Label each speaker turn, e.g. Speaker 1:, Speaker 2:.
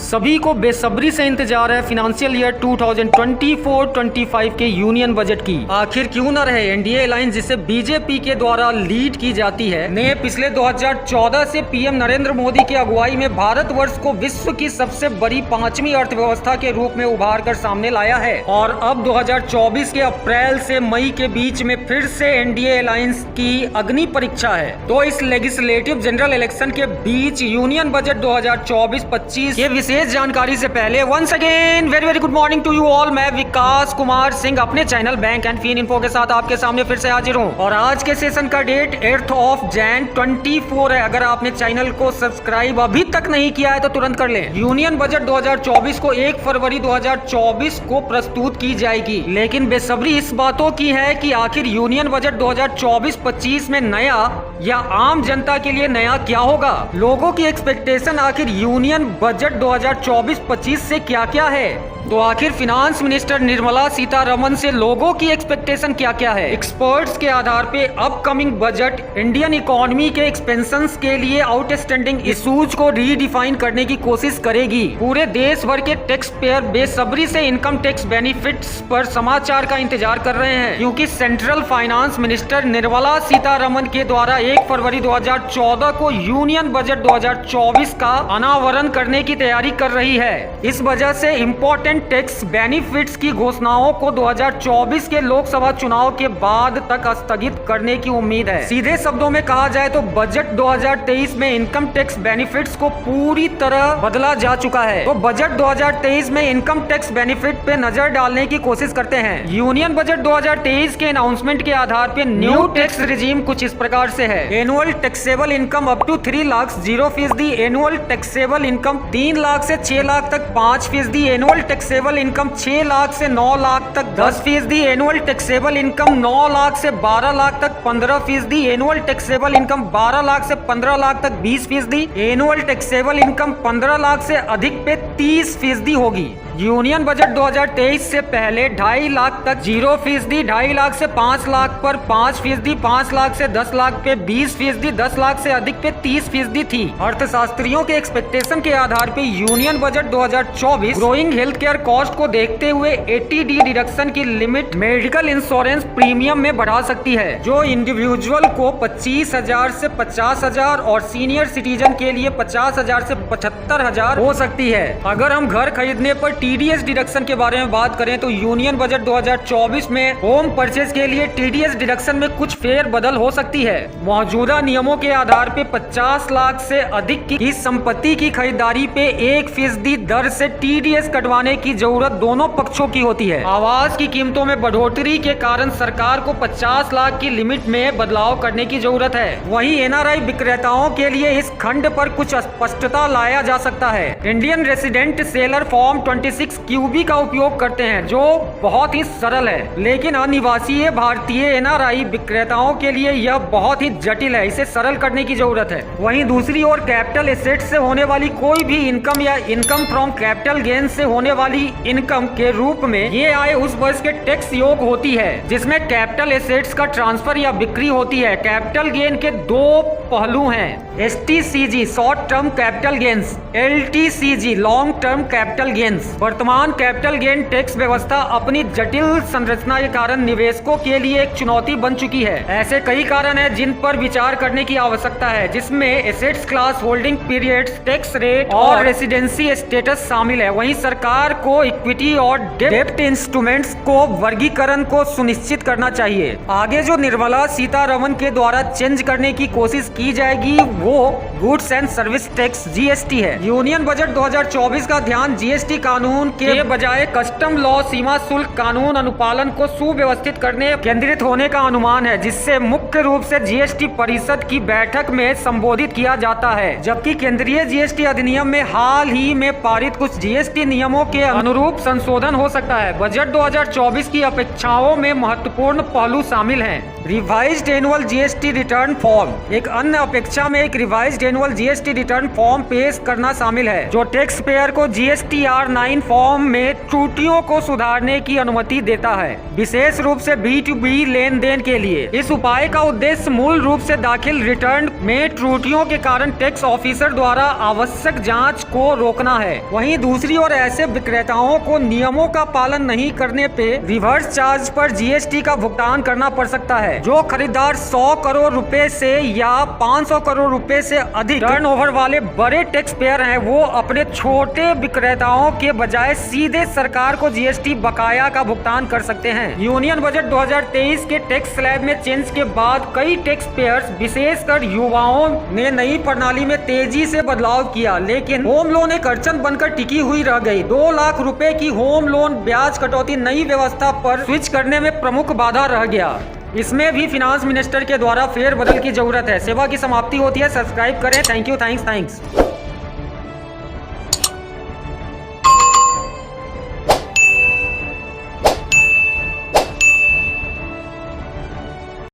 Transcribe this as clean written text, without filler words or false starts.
Speaker 1: सभी को बेसब्री से इंतजार है फिनेंशियल ईयर 2024-25 के यूनियन बजट की। आखिर क्यों न रहे एनडीए अलायंस जिसे बीजेपी के द्वारा लीड की जाती है ने पिछले 2014 से पीएम नरेंद्र मोदी की अगुवाई में भारतवर्ष को विश्व की सबसे बड़ी 5वीं अर्थव्यवस्था के रूप में उभार कर सामने लाया है। और अब 2024 के अप्रैल से मई के बीच में फिर से एनडीए अलायंस की अग्नि परीक्षा है। तो इस लेजिस्लेटिव जनरल इलेक्शन के बीच यूनियन बजट 2024-25 के विशेष जानकारी से पहले once again very good morning to you all. मैं विकास कुमार सिंह अपने channel bank and fin info के साथ आपके सामने फिर से हाजिर हूँ। और आज के सेशन का डेट 8 ऑफ जैन 24 है। अगर आपने चैनल को सब्सक्राइब अभी तक नहीं किया है तो तुरंत कर लें। यूनियन बजट 2024 को 1 फरवरी 2024 को प्रस्तुत की जाएगी, लेकिन बेसब्री इस बातों की है कि आखिर यूनियन बजट 2024-25 में नया या आम जनता के लिए नया क्या होगा। लोगों की एक्सपेक्टेशन आखिर यूनियन बजट 2024-25 से क्या क्या है। तो आखिर फिनांस मिनिस्टर निर्मला सीतारमण से लोगों की एक्सपेक्टेशन क्या क्या है। एक्सपर्ट्स के आधार पे अपकमिंग बजट इंडियन इकोनॉमी के एक्सपेंशंस के लिए आउटस्टैंडिंग इशूज को रीडिफाइन करने की कोशिश करेगी। पूरे देश भर के टैक्स पेयर बेसब्री से इनकम टैक्स बेनिफिट्स पर समाचार का इंतजार कर रहे हैं, क्योंकि central finance minister Nirmala Sitharaman के द्वारा 1 फरवरी 2014 को यूनियन बजट 2024 का अनावरण करने की तैयारी कर रही है। इस वजह से इम्पोर्टेंट टैक्स बेनिफिट्स की घोषणाओं को 2024 के लोकसभा चुनाव के बाद तक स्थगित करने की उम्मीद है। सीधे शब्दों में कहा जाए तो बजट 2023 में इनकम टैक्स बेनिफिट्स को पूरी तरह बदला जा चुका है। तो बजट 2023 में इनकम टैक्स बेनिफिट पे नजर डालने की कोशिश करते हैं। यूनियन बजट 2023 के अनाउंसमेंट के आधार पे न्यू टैक्स रिजीम कुछ इस प्रकार से है। Annual taxable income up to 3 lakh 0%, annual taxable income 3 lakh से 6 लाख तक 5%, एनुअल टैक्सेबल इनकम 6 लाख से 9 लाख तक 10%, एनुअल टैक्सेबल इनकम 9 लाख से 12 लाख तक 15%, एनुअल टैक्सेबल इनकम 12 लाख से 15 लाख तक 20%, एनुअल टैक्सेबल इनकम 15 लाख से अधिक पे 30% होगी। यूनियन बजट 2023 से पहले 2.5 लाख तक 0%, 2.5 लाख से 5 लाख पर 5%, 5 लाख से 10 लाख पे 20%, 10 लाख से अधिक पे 30% थी। अर्थशास्त्रियों के एक्सपेक्टेशन के आधार पे union budget 2024 growing health care cost को देखते हुए 80D डिडक्शन की लिमिट मेडिकल इंश्योरेंस प्रीमियम में बढ़ा सकती है, जो इंडिविजुअल को 25,000 से 50,000 और सीनियर सिटीजन के लिए 50,000 से 75,000 हो सकती है। अगर हम घर खरीदने पर टीडीएस डिडक्शन के बारे में बात करें तो यूनियन बजट 2024 में होम परचेज के लिए टीडीएस डिडक्शन में कुछ फेर बदल हो सकती है। मौजूदा नियमों के आधार पे 50 लाख से अधिक की संपत्ति की खरीदारी पे 1% दर से टीडीएस कटवाने की जरूरत दोनों पक्षों की होती है। आवास की कीमतों में बढ़ोतरी के कारण सरकार को 50 लाख की लिमिट में बदलाव करने की जरूरत है। वहीं एनआरआई विक्रेताओं के लिए इस खंड पर कुछ स्पष्टता लाया जा सकता है। Indian resident seller form 26 QB का उपयोग करते हैं, जो बहुत ही सरल है, लेकिन अनिवासीय भारतीय एनआरआई विक्रेताओं के लिए यह बहुत ही जटिल है। इसे सरल करने की जरूरत है। वहीं दूसरी ओर कैपिटल एसेट से होने वाली कोई भी इनकम या इनकम फ्रॉम कैपिटल गेन से होने वाली इनकम के रूप में ये आय उस वर्ष के टैक्स योग होती है जिसमें कैपिटल एसेट्स का ट्रांसफर या बिक्री होती है। कैपिटल गेन के 2 पहलू हैं, STCG short term capital gains, LTCG long term capital gains. वर्तमान कैपिटल गेन टैक्स व्यवस्था अपनी जटिल संरचना के कारण निवेशकों के लिए एक चुनौती बन चुकी है। ऐसे कई कारण हैं जिन पर विचार करने की आवश्यकता है, जिसमें assets class, holding periods, tax rate और रेसिडेंसी स्टेटस शामिल है। वहीं सरकार को इक्विटी और डेब्ट इंस्ट्रूमेंट्स को वर्गीकरण को सुनिश्चित करना चाहिए। आगे जो निर्मला सीतारमण के द्वारा चेंज करने की कोशिश की जाएगी वो goods and service tax GST है। यूनियन बजट 2024 का ध्यान GST कानून के बजाय कस्टम लॉ सीमा शुल्क कानून अनुपालन को सुव्यवस्थित करने केंद्रित होने का अनुमान है, जिससे मुख्य रूप से GST परिषद की बैठक में संबोधित किया जाता है। जबकि केंद्रीय GST अधिनियम में हाल ही में पारित कुछ GST नियमों के अनुरूप संशोधन हो सकता है। बजट 2024 की अपेक्षाओं में महत्वपूर्ण पहलू शामिल हैं। Revised annual GST return form एक अन्य अपेक्षा में एक revised annual GST return form पेश करना शामिल है, जो टैक्स पेयर को GSTR-9 फॉर्म में त्रुटियों को सुधारने की अनुमति देता है, विशेष रूप से B2B लेन-देन के लिए। इस उपाय का उद्देश्य मूल रूप से दाखिल रिटर्न में त्रुटियों के कारण टैक्स ऑफिसर द्वारा आवश्यक जांच को रोकना है। वहीं दूसरी ओर ऐसे विक्रेताओं को नियमों का पालन नहीं करने पे रिवर्स चार्ज पर GST का भुगतान करना पड़ सकता है। जो खरीदार 100 करोड़ रुपए से या 500 करोड़ रुपए से अधिक टर्नओवर वाले बड़े टैक्स पेयर हैं, वो अपने छोटे विक्रेताओं के बजाय सीधे सरकार को GST बकाया का भुगतान कर सकते हैं। यूनियन बजट 2023 के टैक्स स्लैब में चेंज के बाद कई टैक्स पेयर्स, विशेषकर युवाओं ने नई प्रणाली में तेजी से बदलाव किया, लेकिन होम लोन एक अड़चन बनकर टिकी हुई रह गई। 2 लाख रुपए की होम लोन ब्याज कटौती नई व्यवस्था पर स्विच करने में प्रमुख बाधा रह गया। इसमें भी फिनांस मिनिस्टर के द्वारा फेरबदल की जरूरत है। सेवा की समाप्ति होती है। सब्सक्राइब करें। Thank you. थैंक्स।